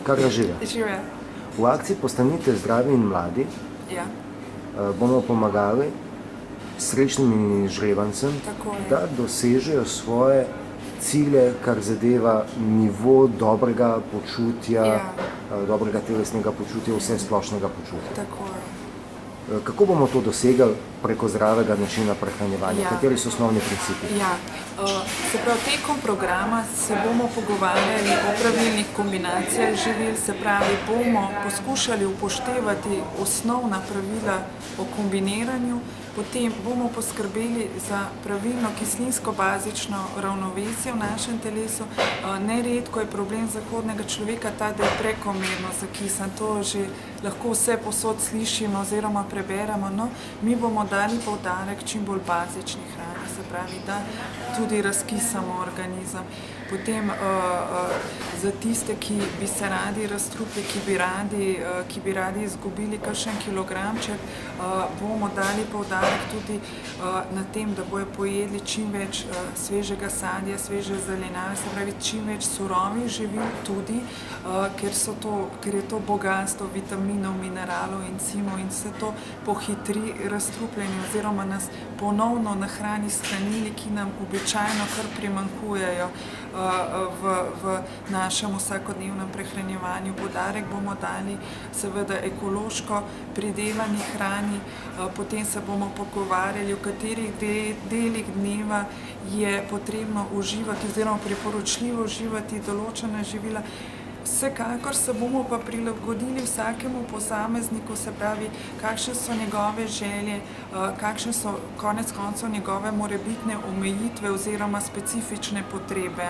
Karla žive. Žive. V akciji Postanite zdravi in mladi Ja. Bomo pomagali srečnim izžrebancem, da dosežejo svoje cilje, kar zadeva nivo dobrega počutja, dobrega telesnega počutja, vse splošnega počutja. Tako je. Kako bomo to dosegli preko zdravega načina prehranjevanja? Kateri so osnovni principi? Ja. Se pravi, tekom programa se bomo pogovarjali o pravilnih kombinacijah živil, se pravi, bomo poskušali upoštevati osnovna pravila o kombiniranju, potem bomo poskrbeli za pravilno kislinsko-bazično ravnovesje v našem telesu. Neredko je problem zahodnega človeka ta, da je prekomerno zakisan. To že lahko vse posod slišimo oziroma preberemo. No, mi bomo dali poudarek čim bolj bazični hrani, se pravi, da tudi razkisamo organizem. Potem za tiste, ki bi se radi razstrupili, ki bi radi izgubili kakšen kilogramček, bomo dali poudarek tudi na tem, da bojo pojedli čim več svežega sadja, sveže zelenjave, se pravi čim več surovih živil tudi, ker je to bogastvo vitaminov, mineralov, encimov in vse to pohitri razstrupljenje oziroma nas ponovno nahrani s hranili, ki nam običajno kar primanjkujejo v našem vsakodnevnem prehranjevanju. Poudarek bomo dali seveda ekološko pridelani hrani, potem se bomo pogovarjali, v katerih delih dneva je potrebno uživati oziroma priporočljivo uživati določena živila. Vsekakor se bomo pa prilagodili vsakemu posamezniku, se pravi, kakšne so njegove želje, kakšne so konec koncev njegove morebitne omejitve oziroma specifične potrebe.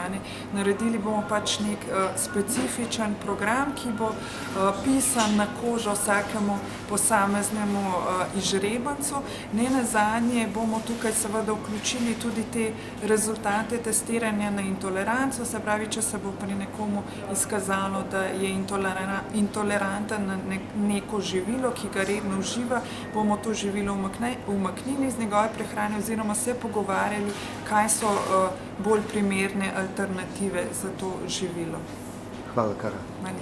Naredili bomo pač nek specifičen program, ki bo pisan na kožo vsakemu posameznemu izžrebancu. Nenazadnje bomo tukaj seveda vključili tudi te rezultate testiranja na intoleranco, se pravi, če se bo pri nekomu izkazalo, da je intoleranten na neko živilo, ki ga redno uživa, bomo to živilo umaknili iz njegove prehrane oziroma se pogovarjali, kaj so bolj primerne alternative za to živilo. Hvala, Karla.